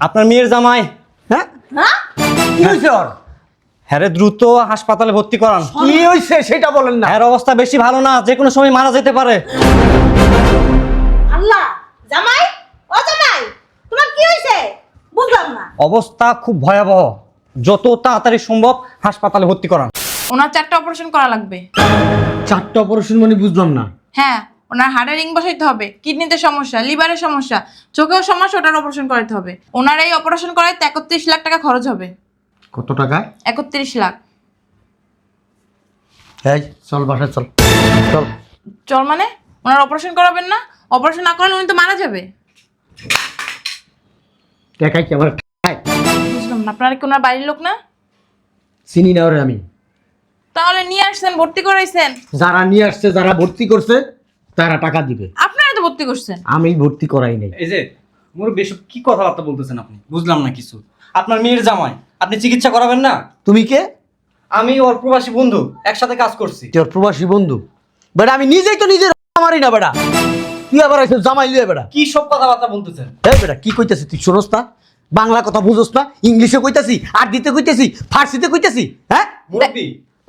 আপনার মেয়ের জামাই। হ্যাঁ কি হয়েছে ওর? হ্যাঁ রে, দ্রুত হাসপাতালে ভর্তি করান। কি হয়েছে সেটা বলেন না। হ্যাঁ, অবস্থা বেশি ভালো না, যে কোনো সময় মারা যেতে পারে। আল্লাহ, জামাই ও জামাই, তোমার কি হয়েছে বুঝলাম না। অবস্থা খুব ভয়াবহ, যত তাড়াতাড়ি সম্ভব হাসপাতালে ভর্তি করান। ওনার 4টা অপারেশন করা লাগবে। 4টা অপারেশন মানে বুঝলাম না। হ্যাঁ, ওনার হার্টে রিং বসাইতে হবে, কিডনিতে সমস্যা, লিভারের সমস্যা, চোখেও সমস্যা, ওটার অপারেশন করাতে হবে। ওনার এই অপারেশন করাইতে 31 লাখ টাকা খরচ হবে। কত টাকা? 31 লাখ। এই চল বাসায় চল চল। চল মানে? ওনার অপারেশন করাবেন না? অপারেশন না করালে উনি তো মারা যাবে। টাকা কি আমার খায়? বুঝলাম না, আপনারা কি ওনার বাড়ির লোক না? চিনি না ওরে আমি। তাহলে নিয়ে আসছেন, ভর্তি করাইছেন। যারা নিয়ে আসছে, যারা ভর্তি করছে তারা টাকা দিবে। আপনারা তো ভর্তি করছেন। আমি ভর্তি করাই নাই। এই যে মুরব্বি, এসব কি কথাবার্তা বলতেছেন আপনি? বুঝলাম না কিছু। আপনার মেয়ের জামাই, আপনি চিকিৎসা করাবেন না? তুমি কে? আমি ওর প্রবাসী বন্ধু, একসাথে কাজ করছি। তোর প্রবাসী বন্ধু? বেটা আমি নিজেই তো নিজের মারি না বেটা। তুই আবার এসে জামাই লিয়ে বেটা। কি সব কথাবার্তা বলতেছেন? এই বেটা কি কইতাছিস তুই? শোনস না? বাংলা কথা বুঝোস না? ইংলিশে কইতাছি, আরবিতে কইতাছি, ফার্সিতে কইতাছি। হ্যাঁ মুরব্বি,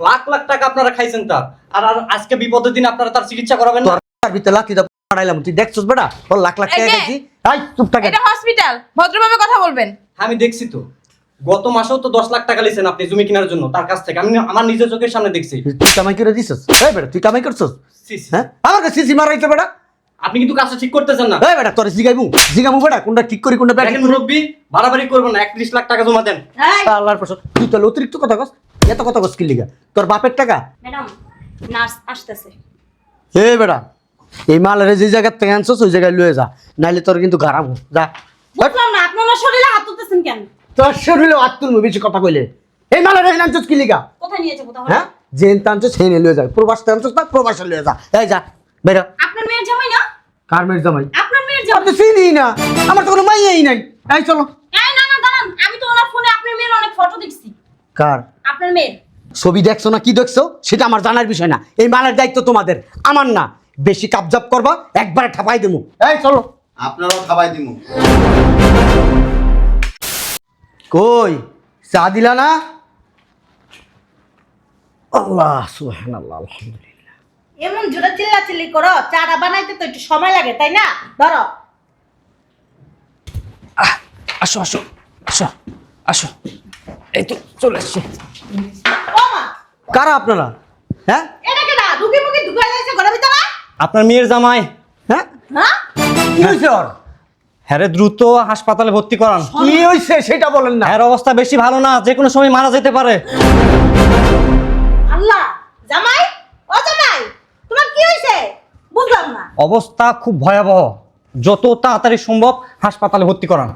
লাখ লাখ টাকা আপনারা খাইছেন তার, আর আজকে বিপদের দিন আপনারা তার চিকিৎসা করাবেন না? আরবিতে লাঠি দা পাড়াইলাম, তুই দেখছস বেটা? ওর লাখ লাখ টাকা এই যে, খাইছি। এই চুপ থাক। এটা হসপিটাল, ভদ্রভাবে কথা বলবেন। আমি দেখছি তো, গত মাসেও তো 10 লাখ টাকা লিছেন আপনি জমি কেনার জন্য তার কাছ থেকে। আমি আমার নিজের চোখের সামনে দেখছি। তুই কামাই করে দিছস? এই বেটা তুই কামাই করছস? সি, সি। হ্যাঁ আমার কাছে সিসি মারাইতে বেটা। আপনি কিন্তু কাজটা ঠিক করতেছেন না। এই বেটা তোর জিগামু বেটা কোনটা ঠিক করি কোনটা ব্যাট দেখেন মুরব্বি, বাড়াবাড়ি করবেন না, 31 লাখ টাকা জমা দেন। এই আল্লাহর প্রসাদ। তুই তো অতিরিক্ত কথা কস। এত কথা কস কি লিগা? তোর বাপের টাকা? ম্যাডাম, নার্স আসতেছে। এ বেটা এই মালের যে জায়গা থেকে আনছস ওই জায়গায় লয়ে যা, নাইলে তোর কিন্তু গারামু। যা। বুঝলাম না, আপনি ওনার শরীরে হাত তুলতেছেন কেন? তোর শরীরে হাত তুলবো বেশি কথা কইলে। এই মালের এই আনছস কি লিগা? কোথায় নিয়ে যাবো তাহলে? হ্যাঁ জেন টানছস সেই লয়ে যা। প্রবাস টানছস না প্রবাসে লয়ে যা। এই যা বেটা। আপনার মেয়ের জামাই না? কার মেয়ের জামাই? আপনার মেয়ের আর জামাই। তো চিনি না, আমার তো কোনো মাইয়াই নাই। এই চলো। এই না না দাঁড়ান, আমি তো ওনার ফোনে আপনার মেয়ের অনেক ফটো দেখছি। কার আপনার মেয়ের। ছবি দেখছো না কি দেখছো সেটা আমার জানার বিষয় না। এই মালের দায়িত্ব তোমাদের, আমার না। বেশি কাবজাব করবা একবারে ঠাপাই দেবো। এই চলো। আপনারাও খাবাই দিমু। কই চা দিলা না? আল্লাহ সুবহানাল্লাহ, আলহামদুলিল্লাহ। এমন জোরে চিল্লাচিল্লি করো, চাটা বানাইতে তো একটু সময় লাগে তাই না? ধরো। আসো আসো আসো আসো, এই তো চলে এসছে। ও মা, কারা আপনারা? হ্যাঁ এটা কেডা? ঢুকি মুখি ঢুকাই যাইছে ঘরের ভিতরে? আপনার মেয়ের জামাই। হ্যাঁ হ্যাঁ? কি হয়েছে ওর? হ্যাঁ রে, দ্রুত হাসপাতালে ভর্তি করান। কি হয়েছে সেটা বলেন না। হ্যাঁ, অবস্থা বেশি ভালো না, যে কোনো সময় মারা যেতে পারে। আল্লাহ, জামাই ও জামাই, তোমার কি হয়েছে বুঝলাম না। অবস্থা খুব ভয়াবহ, যত তাড়াতাড়ি সম্ভব হাসপাতালে ভর্তি করান।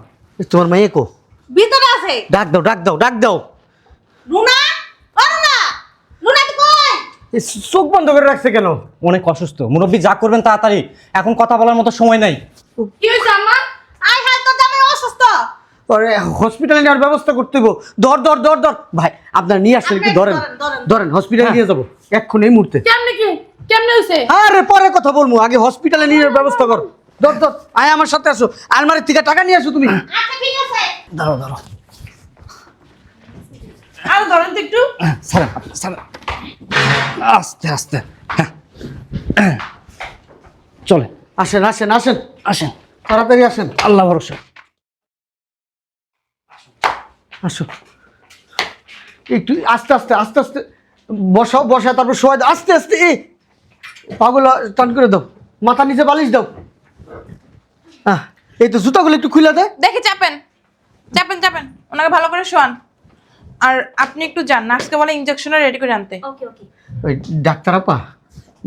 তোমার মেয়ে কো? ভিতরে আছে। ডাক দাও ডাক দাও ডাক দাও। রুনা, ও রুনা, রুনা তো কই? এ চোখ বন্ধ করে রাখছে কেন? অনেক অসুস্থ মুরব্বী, যা করবেন তাড়াতাড়ি, এখন কথা বলার মতো সময় নাই। কি হয়েছে আম্মা? আই হাই, তো জামাই অসুস্থ। আরে হসপিটালে নেওয়ার ব্যবস্থা করতে গো। ধর ধর ধর ধর ভাই, আপনার নিয়ে আসলে একটু আপনি ধরেন ধরেন, ধরেন। ধরেন, হসপিটালে নিয়ে যাবো এক্ষুনি এই মুহূর্তে। কেমনে কি? কেমনে হইছে? আরে পরে কথা বলবো, আগে হসপিটালে নিয়ে যাওয়ার ব্যবস্থা কর। ধর ধর আয় আমার সাথে আসো, আলমারির থেকে টাকা নিয়ে আসো তুমি। আচ্ছা ঠিক আছে। দাঁড়াও দাঁড়াও। আর ধরেন তো একটু। ছাড়েন ছাড়েন, আস্তে আস্তে। হ্যাঁ, চলে আসেন আসেন আসেন, আসেন, তাড়াতাড়ি আসেন। আল্লাহ ভরসা। আসো একটু আস্তে আস্তে আস্তে আস্তে বসাও, বসা তারপর শোয়া দাও আস্তে আস্তে। পাগুলো টান করে দাও, মাথা নিচে বালিশ দাও। এই তো জুতাগুলো একটু খুলে দে। দেখে চাপেন চাপেন চাপেন, ওনাকে ভালো করে শোয়ান। আর আপনি একটু যান, নার্সকে বলে ইনজেকশনটা রেডি করে আনতে। ওকে ওকে। ওই ডাক্তার আপা,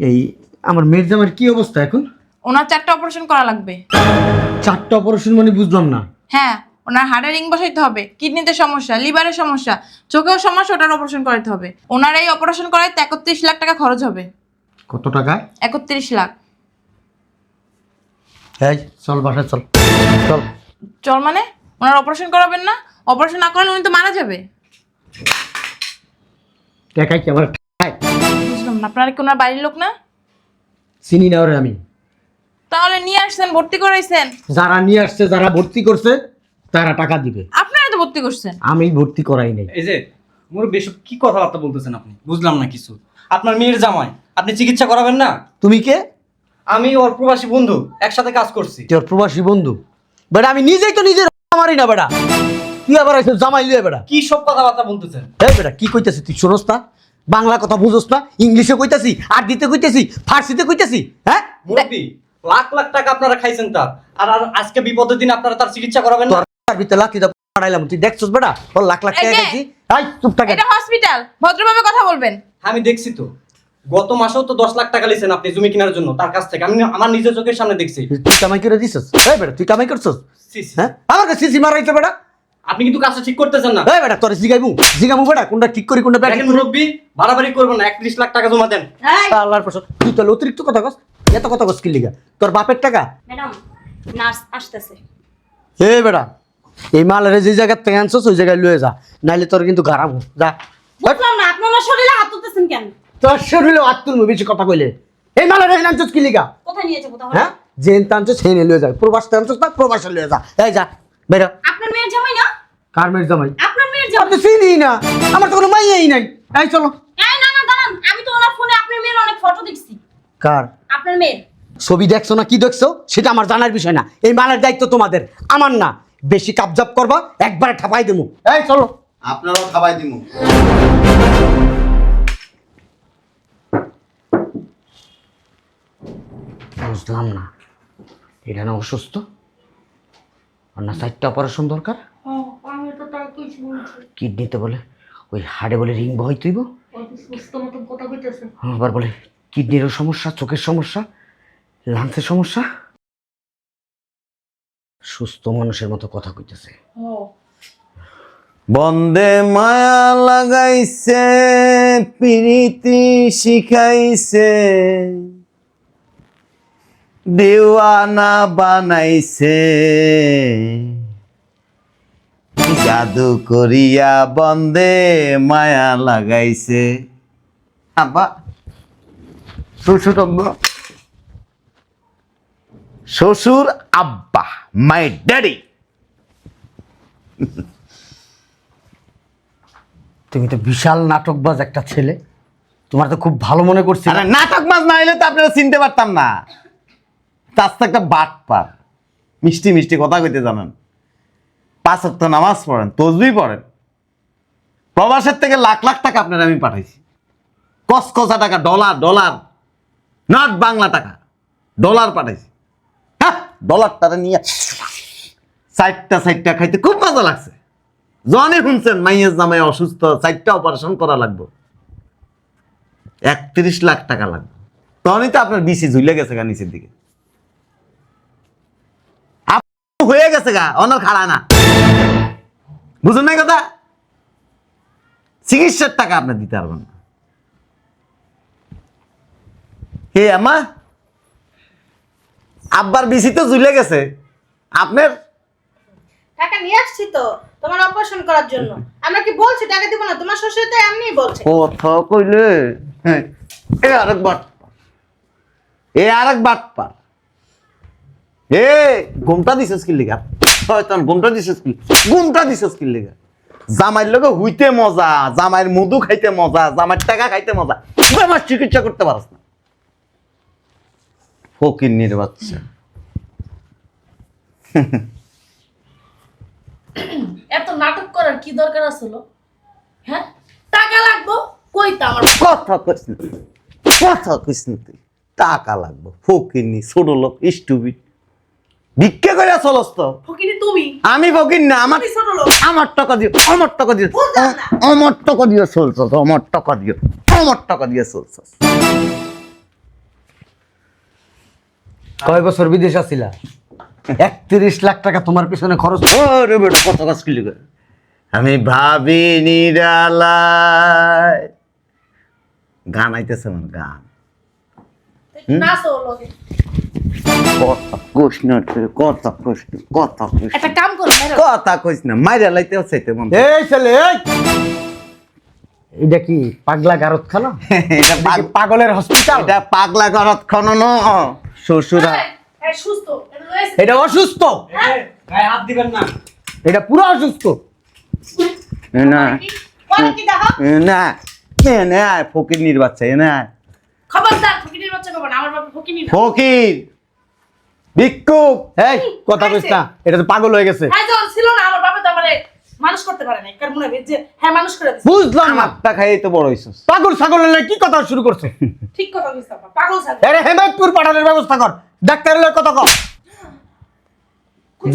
এই আমার মেয়ের জামার কি অবস্থা এখন? ওনার 4টা অপারেশন করা লাগবে। 4টা অপারেশন মানে বুঝলাম না। হ্যাঁ, ওনার হার্টে রিং বসাইতে হবে, কিডনিতে সমস্যা, লিভারের সমস্যা, চোখেও সমস্যা, ওটার অপারেশন করাতে হবে। ওনার এই অপারেশন করাইতে 31 লাখ টাকা খরচ হবে। কত টাকা? 31 লাখ। এই চল বাসায় চল চল। চল মানে? ওনার অপারেশন করাবেন না? অপারেশন না করালে উনি তো মারা যাবে। টাকা কি আমার খায়? বুঝলাম না, আপনারা কি ওনার বাড়ির লোক না? চিনি না ওরে আমি। তাহলে নিয়ে আসছেন, ভর্তি করাইছেন। যারা নিয়ে আসছে, যারা ভর্তি করছে তারা টাকা দিবে। আপনারা তো ভর্তি করছেন। আমি ভর্তি করাই নাই। এই যে মুরব্বী, এসব কি কথাবার্তা বলতেছেন আপনি? বুঝলাম না কিছু। আপনার মেয়ের জামাই, আপনি চিকিৎসা করাবেন না? তুমি কে? আমি ওর প্রবাসী বন্ধু, একসাথে কাজ করছি। তোর প্রবাসী বন্ধু? বেটা আমি নিজেই তো নিজের মারি না বেটা, তুই আবার এসে জামাই লিয়ে বেটা। কি সব কথাবার্তা বলতেছেন? এই বেটা কি কইতাছিস তুই? শুনস না? বাংলা কথা বুঝোস না? ইংলিশে কইতাছি, আরবিতে কইতাছি, ফার্সিতে কইতাছি, হ্যাঁ? মুরব্বী, লাখ লাখ টাকা আপনারা খাইছেন তার, আর আজকে বিপদের দিন আপনারা তার চিকিৎসা করাবেন না? আরবিতে লাঠিটা পাঠাইলাম, তুই দেখছস বেটা? ওর লাখ লাখ টাকা এই যে, খাইছি। এই চুপ থাক। এটা হসপিটাল, ভদ্রভাবে কথা বলবেন। আমি দেখছি তো, গত মাসেও তো 10 লাখ টাকা লিছেন আপনি জমি কেনার জন্য তার কাছ থেকে। আমি আমার নিজের চোখের সামনে দেখছি। তুই কামাই করে দিছস? এই বেটা তুই কামাই করছস? সি, সি। হ্যাঁ আমার কাছে সিসি মারাইছে বেটা। আপনি কিন্তু কাজটা ঠিক করতেছেন না। এই বেটা তোর জিগামু বেটা, কোনটা ঠিক করি কোনটা ব্যাটিং দেখেন করি। মুরব্বী, বাড়াবাড়ি করবেন না। 31 লাখ টাকা জমা দেন। এই আল্লাহর কসম তুই তো অতিরিক্ত কথা কস। এত কথা কস কি লিগা? তোর বাপের টাকা? ম্যাডাম, নার্স আসতেছে। হে বেটা এই মালের যে জায়গা থেকে আনছস ওই জায়গায় লয়ে যা, নাইলে তোর কিন্তু গারাম যা। বুঝলাম না, আপনি ওনার শরীরে হাত তুলতেছেন কেন? তোর শরীরে হাত তুলবো বেশি কথা কইলে। এই মালের এই আনছস কি লিগা? কোথায় নিয়ে যাবো তাহলে? হ্যাঁ যে আনছস সেই নিয়ে লয়ে যা। প্রবাস আনছস না প্রবাসে লয়ে যা। এই যা বেরো। আপনার মেয়ের জামাই না? কার মেয়ের জামাই? আপনার মেয়ের আমি জামাই। তো চিনি না, আমার তো কোনো মাইয়াই নাই। এই চলো। এই না না দাঁড়ান, আমি তো ওনার ফোনে আপনার মেয়ের অনেক ফটো দেখছি। কার আপনার মেয়ের। ছবি দেখছো না কি দেখছো সেটা আমার জানার বিষয় না। এই মালের দায়িত্ব তোমাদের, আমার না। বেশি কাবজাব করবা একবারে ঠাপাই দেবো। এই চলো। আপনারাও খাবাই দিমু। বুঝলাম না, এটা না অসুস্থ আর না 4টা অপারেশন দরকার। আমি তো তাই কিছু বলছি। কিডনিতে বলে ওই হাড়ে বলে রিং বই তুইব। সুস্থ মতন কথা কইতেছে। আবার বলে কিডনিরও সমস্যা, চোখের সমস্যা, লাংসের সমস্যা। সুস্থ মানুষের মতো কথা কইতেছে। বন্দে মায়া লাগাইছে, প্রীতি শিখাইছে, দেওয়ানা বানাইছে, জাদু করিয়া বন্দে মায়া লাগাইছে। আব্বা, শ্বশুর আব্বা, শ্বশুর আব্বা, মাই ড্যাডি। তুমি তো বিশাল নাটকবাজ একটা ছেলে, তোমার তো খুব ভালো মনে করছি। আরে নাটক মাছ না হইলে তো আপনারা চিনতে পারতাম না। তার তো একটা বাট পার, মিষ্টি মিষ্টি কথা কইতে জানেন, 5 ওয়াক্ত নামাজ পড়েন, তসবিহ পড়েন। প্রবাসের থেকে লাখ লাখ টাকা আপনার আমি পাঠাইছি, কসকসা টাকা, ডলার ডলার, নট বাংলা টাকা, ডলার পাঠাইছি। হ্যাঁ, ডলারটা নিয়ে সাইডটা খাইতে খুব মজা লাগছে। জনে শুনছেন মাইয়ের জামাই অসুস্থ, 4টা অপারেশন করা লাগবে, 31 লাখ টাকা লাগবে। তখনই তো আপনার বিসি ঝুলে গেছে গা নিচের দিকে, হয়ে গেছে গা, অনার খাড়া না। বুঝুন না কথা? চিকিৎসার টাকা আপনি দিতে পারবেন না। হে আমা, আব্বার বিসি তো ঝুলে গেছে, আপনার টাকা নিয়ে আসছি তো তোমার অপারেশন করার জন্য। আমরা কি বলছি টাকা দিব না? তোমার শ্বশুর তো এমনিই বলছে। কথা কইলে হ্যাঁ, এ আরেক বাট, এ আরেক বাট পার। এ ঘুমটা দিছিস কি লিগা? শয়তান, ঘুমটা দিছিস কি? ঘুমটা দিছিস কি লিগা? জামাইয়ের লগে হইতে মজা, জামাইয়ের মধু খাইতে মজা, জামাইয়ের টাকা খাইতে মজা, তুই আমার চিকিৎসা করতে পারস না। ফকিন্নির বাচ্চা। এত নাটক করার কি দরকার আছিল? হ্যাঁ, টাকা লাগবো কইতা আমার। কথা কইস না, কথা কইস না তুই। টাকা লাগবে, ফকিন্নি, ছোট লোক, স্টুপিড। ভিক্ষা করে চলস তো? ফকিনি তুমি, আমি ফকির না, আমার তুমি ছোট লোক। আমার টাকা দিও, আমার টাকা দিও, বুঝলাম না। আমার টাকা দিয়ে চলছ, আমার টাকা দিও, আমার টাকা দিয়ে চলছ। কয় বছর বিদেশ আছিলা? 31 লাখ টাকা তোমার পিছনে খরচ। ওরে বেটা, কত কাজ কি লিখে? আমি ভাবি নিরালায়, গান আইতেছে আমার, গান। নাচো লগে। কথা কইস না তুই, কথা কইস না, কথা কইস একটা না, কাম করো মেরো। কথা কইস না, মাইরা লাইতে চাইতে মন। এই ছেলে এই, এটা কি পাগলা গারতখানা? এটা পাগলের হসপিটাল? এটা পাগলা ঘরত খনন। শ্বশুরা এই সুস্থ, এটা লয়েছে। এটা অসুস্থ। গায়ে হাত দিবেন না। এটা পুরো অসুস্থ। না পরে কি দেখো না না ফকির বাচ্চা না খবরদার ফকিরের বাচ্চা খবর আমার বাবা ফকিনি না। ফকির ভিক্ষুক। এই কথা কইস না, এটা তো পাগল হয়ে গেছে। হ্যাঁ যখন ছিল না আমার বাবা তো আমারে মানুষ করতে পারে না, কার মনে হয় যে হ্যাঁ মানুষ করে দিছে। বুঝলাম না, আমারটা খাইয়ে তো বড় হইছস। পাগল ছাগল হলে কি কথা শুরু করছে? ঠিক কথা কইছ আপা, পাগল ছাগল। আরে হেমায়তপুর পাঠানোর ব্যবস্থা কর, ডাক্তারের লগে কথা কর।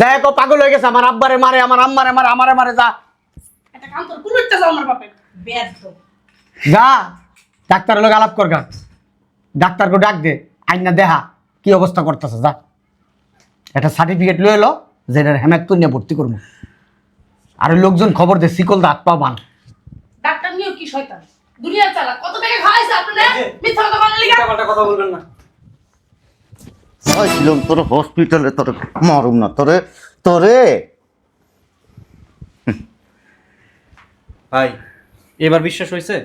যাই কো পাগল হয়ে গেছে, আমার আব্বারে মারে, আমার আম্মারে মারে, আমারে মারে, যা একটা কাম তোর কুলুটটা যাও আমার বাপে বেয়াদব। যা ডাক্তারের লগে আলাপ কর গা, ডাক্তারকে ডাক দে, আইনা দেহা কি অবস্থা করতেছে, যা একটা সার্টিফিকেট লয়ে এলো যে এটা হেমায়তপুর নিয়ে ভর্তি করবো। আর ওই লোকজন খবর দে, শিকল দা হাত পা বান। ডাক্তার নিয়েও কি শয়তান, দুনিয়া চালা। কত টাকা খাওয়াইছে আপনারা? মিথ্যা কথা বলেন লিগা। উল্টাপাল্টা কথা বলবেন না। ছিলাম তোর হসপিটালে, তোর মারুম না তোরে তোরে। ভাই এবার বিশ্বাস হয়েছে?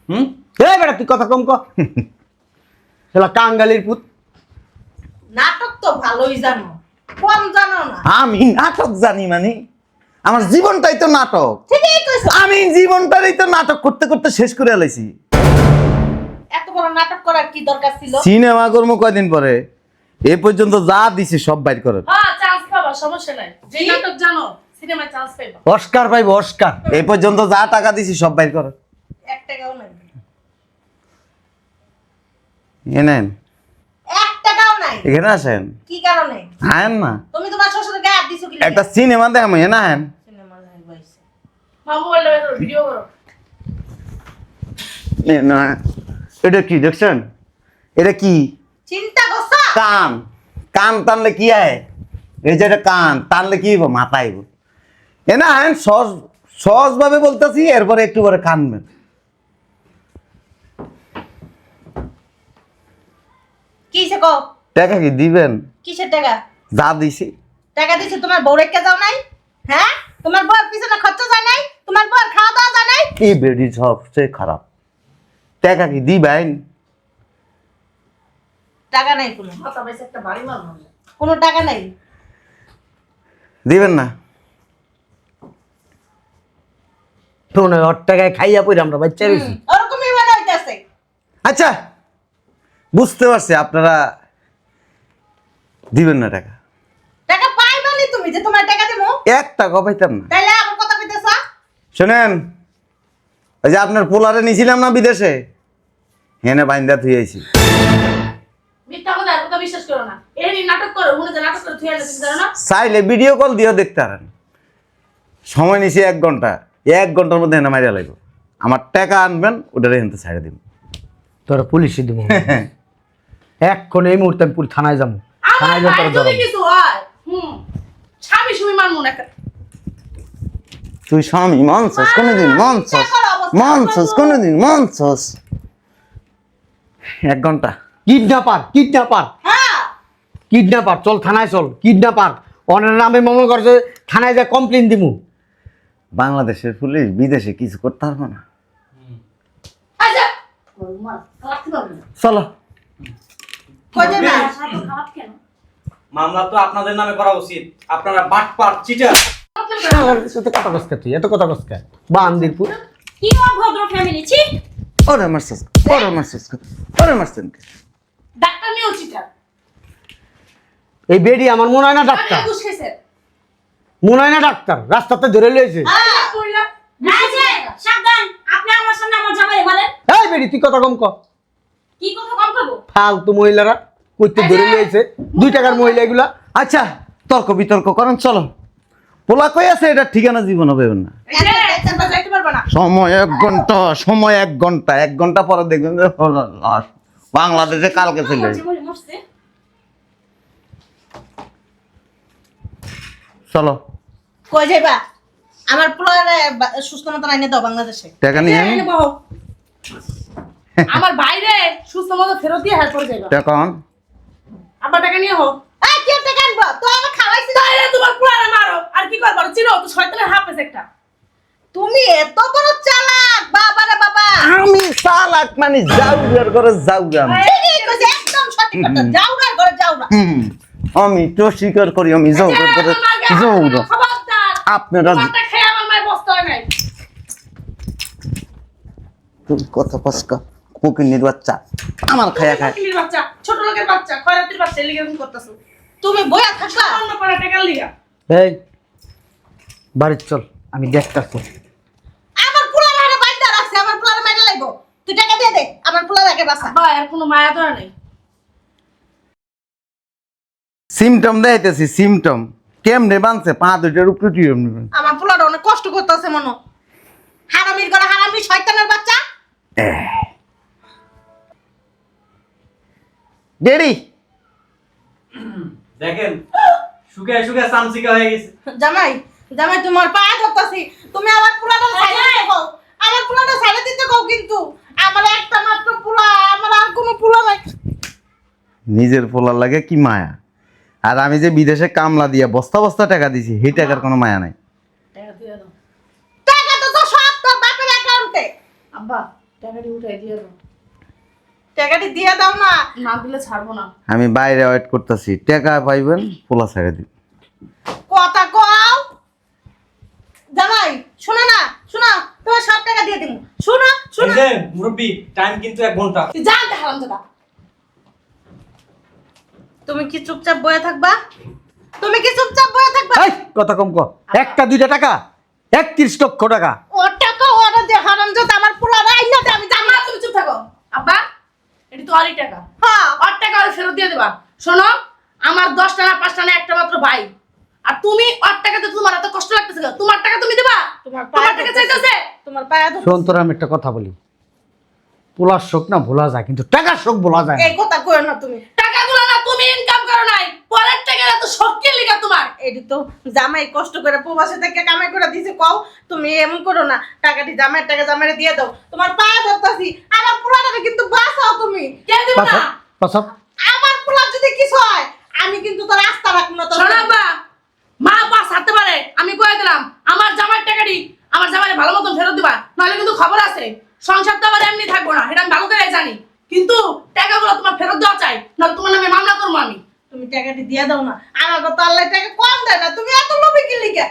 হুম? এই বেটা তুই কথা কম ক, শালা কাঙ্গালির পুত। নাটক তো ভালোই জানো, কম জানো না। আমি নাটক জানি মানে আমার জীবনটাই তো নাটক। ঠিকই কইছো। আমি জীবনটারই তো নাটক করতে করতে শেষ করে আলাইছি। এত বড় নাটক করার কি দরকার ছিল? সিনেমা কর্ম কয়দিন পরে, এ পর্যন্ত যা দিছে সব বাইর করেন। হ্যাঁ চান্স পাবা, সমস্যা নাই। যে নাটক জানো সিনেমায় চান্স পাইবা। অস্কার পাইবো অস্কার। এ পর্যন্ত যা টাকা দিছি সব বাইর করেন। 1 টাকাও নাই। এ নেন, 1 টাকাও নাই। এখানে আসেন। কি কারণে? আয়েন না, তুমি তোমার শ্বশুরের গায়ে হাত দিছো কি? একটা সিনেমা দেখাম। এ না আয়েন। সিনেমা লাগাইছে। মা মোবাইলটা বের করো, ভিডিও করো। এ না, এটা কি দেখছেন? এটা কি? চিন্তা করছো? কান। কান টানলে কি হয়? এই যে এটা কান টানলে কি হইব? মাথা হইব। এ না আয়েন, সহজ সহজ ভাবে বলতেছি, এরপরে একটু পরে কানবেন। কিসে কও? টাকা কি দিবেন? কিসের টাকা? যা দিছি। টাকা দিছে তোমার বউ রেখে যাও নাই? হ্যাঁ? তোমার বউর পিছনে খরচা যায় নাই? তোমার বউর খাওয়া দাওয়া যায় নাই? এই বেডি সবচেয়ে খারাপ। টাকা কি দিবেন? টাকা নাই কোনো। মাথা পাইছে একটা বাড়ি মারবো। কোনো টাকা নাই। দিবেন না? শোনো, ওর টাকায় খাইয়া পড়ে আমরা বাচ্চা রয়েছি। ওরকমই মনে হইতাছে। আচ্ছা, বুঝতে পারছি আপনারা দিবেন না টাকা। টাকা পাইবানি তুমি যে তোমার টাকা দেবো? 1 টাকা পাইতাম না। তাইলে আবার কথা কইতেছ? শোনেন, ওই যে আপনার পোলারে নিয়েছিলাম না বিদেশে, হেনে বাইন্দা থুই আইছি। মিথ্যা কথা আর কথা বিশ্বাস করো না। এই নাটক করো, মনে হয় নাটক করে থুই আনতে তুমি জানো না? চাইলে ভিডিও কল দিয়েও দেখতে পারেন। সময় নিছি 1 ঘন্টা। 1 ঘন্টার মধ্যে হেনে মাইরা লাগবে। আমার টাকা আনবেন, ওটারে হেনতে ছাইড়া দিব। তোরা পুলিশে দিব এক্ষণ, এই মুহূর্তে আমি পুরো থানায় যাবো। আমার থানায় যাবো ভাই তোরা যদি ধরো। কিছু হয়, স্বামী সুমি মারমু না। তুই স্বামী মানছস কোনদিন? মানছস? মানছস কোনদিন? মানছস? 1 ঘন্টা। কিডন্যাপার, কিডন্যাপার, হ্যাঁ। কিডন্যাপার, চল থানায় চল। কিডন্যাপার অনের নামে মনে করছে, থানায় যা কমপ্লেন দিমু। বাংলাদেশের পুলিশ বিদেশে কিছু করতে পারবো না। আচ্ছা খারাপ পারবে না। চলো। কই যাবা? খারাপ কেন? মামলা তো আপনাদের নামে করা উচিত। আপনারা বাটপার, চিটার। এত কথা কসকা তুই, এত কথা কসকা বান্দিরপুর। কি অভদ্র ফ্যামিলি ছি। ওরে মারছস, ওরে মারছস, ওরে মারছেন কে? ডাক্তার নিয়ে চিটার। এই বেডি আমার মনে হয় না ডাক্তার, আমি ঘুষ খেয়েছে। মনে হয় না ডাক্তার, রাস্তাতে ধরে লয়েছে। হ্যাঁ। কইলা এই যে সাবধান, আপনি আমার সামনে আমার জামাই বলেন এই বেডি তুই কথা কম ক। কি কথা কম করবো? ফালতু মহিলারা কইতে ধরে লয়েছে, 2 টাকার মহিলা এগুলা। আচ্ছা, তর্ক বিতর্ক করেন, চলো। পোলা কই আছে, এটা ঠিকানা জীবন হবে না। তোমরা যাইতে পারবে না। সময় 1 ঘন্টা, সময় 1 ঘন্টা। 1 ঘন্টা পরে দেখবেন যে লাশ বাংলাদেশে কালকে চলে আমার আসবে। জামাই মরছে। চলো, কই যাইবা? আমার পোলারে সুস্থ মতন আইনে দাও বাংলাদেশে। টাকা নিয়ে আনি। এনে বহো। আমার বাইরে সুস্থ মতো ফেরত দিয়ে হেল্প করে যাইবা। টাকা আন। আব্বা টাকা নিয়ে হোক। এই কি টাকা আনবো? তো আমার খাওয়াইছি না। তাইলে তোমার পুরারে মারো। আর কি করবো? চিনো তো শয়তানের হাফেজ একটা। তুমি এত বড় চালাক, বাবা রে বাবা। আমি চালাক মানে জাউরার ঘরে জাউরা। ঠিকই কইছে, একদম সঠিক কথা। যাওরার ঘরে যাওরা। আমি তো স্বীকার করি, আমি জাউরার ঘরে জাউরা। খবরদার আপনারা তোমারটা খেয়ে আমার মায়ের বসতে হয় নাই। তুই কথা পাসকা কোকিনির বাচ্চা আমার খায়া খায় ফকিরের বাচ্চা, ছোট লোকের বাচ্চা, খয়রাতির বাচ্চা, এলিগে এরকম করতেছো। তুমি বইয়া থাকবা অন্য পাড়া টাকার লিগা। এই বাড়ি চল, আমি দেখতাছি। আমার পোলার হারে বাইন্দা রাখছে, আমার পোলার মাইনা লাগবো। তুই টাকা দিয়ে দে, আমার পোলার আগে বাসা। আব্বা এর কোনো মায়া দয়া নেই। সিমটম দেখাইতেছি সিমটম কেমনে বানছে পা দুইটার উপরে তুই এমনি বানছে। আমার পোলার অনেক কষ্ট করতেছে মনো। হারামির ঘরে হারামি শয়তানের বাচ্চা। ডেডি দেখেন শুকে শুকে সামসিকা হয়ে গেছে। জামাই, জামাই তোমার পায়ে ধরতাছি। তুমি আমার পোলাটা ছাইড়া দিতে কও। আমার পোলাটা ছাইড়া দিতে কও কিন্তু। আমার একটা মাত্র পোলা, আমার আর কোনো পোলা নাই। নিজের পোলার লাগে কি মায়া, আর আমি যে বিদেশে কামলা দিয়া বস্তা বস্তা টাকা দিছি সেই টাকার কোনো মায়া নাই। টাকা দিয়ে দাও। টাকা তো সব তোর বাপের অ্যাকাউন্টে। আব্বা টাকাটি উঠাই দিয়ে দাও। টাকাটি দিয়ে দাও না। না দিলে ছাড়বো না। আমি বাইরে ওয়েট করতেছি, টাকা পাইবেন পোলা ছেড়ে দিন। কথা কও। জামাই শোনো না, শোনো, তোমার সব টাকা দিয়ে দিমু। শোনো, এই শোনো। যে মুরব্বি, টাইম কিন্তু 1 ঘন্টা। তুই জানতে হারামজাদা। তুমি কি চুপচাপ বয়ে থাকবা? তুমি কি চুপচাপ বয়ে থাকবা? এই কথা কম কর, একটা দুইটা টাকা 31 লক্ষ টাকা। ও টাকা ওরা যে হারামজাদা আমার পোলা রাইনা দে আমি জানি। আম্মা তুমি চুপ থাকো। আব্বা এটি তো আরই টাকা। হ্যাঁ, ওর টাকা ওর ফেরত দিয়ে দেবা। শোনো, আমার 10টা না 5টা না একটা মাত্র ভাই, আর তুমি ওর টাকাতে তোমার এত কষ্ট লাগতেছে কেন? তোমার টাকা তুমি দিবা? তোমার তোমার পায়ে টাকা ধরতেছি। চাইতেছে? তোমার পায়ে ধরতেছি। শোন তোর আমি একটা কথা বলি, পোলার শোক না ভোলা যায় কিন্তু টাকার শোক ভোলা যায় না। এই কথা কইও না তুমি। টাকাগুলো না তুমি ইনকাম করো নাই, পরের টাকা এত শক্তির লিগা তোমার। এটি তো জামাই কষ্ট করে প্রবাসে থেকে কামাই করে দিছে। কও তুমি এমন করো না। টাকাটি জামাইয়ের টাকা জামাইরে দিয়ে দাও। তোমার পায়ে ধরতাছি। আমার পোলাটাকে কিন্তু বাঁচাও তুমি। কে দিব না? পাশাপ আমার পোলার যদি কিছু হয় আমি কিন্তু তোর আস্থা রাখবো না। তোর শোনো আব্বা, মা পাস হাতে পারে, আমি কয়ে দিলাম আমার জামাইয়ের টাকাটি আমার জামাইরে ভালো মতন ফেরত দিবা, নাহলে কিন্তু খবর আছে সংসার তো আবার এমনি থাকবো না, এটা আমি ভালো করে জানি। কিন্তু টাকাগুলো তোমার ফেরত দেওয়া চাই, নাহলে তোমার নামে মামলা করবো আমি। তুমি টাকাটি দিয়ে দাও না। আমার তো আল্লাহ টাকা কম দেয় না। তুমি এত লোভী কি লিখে?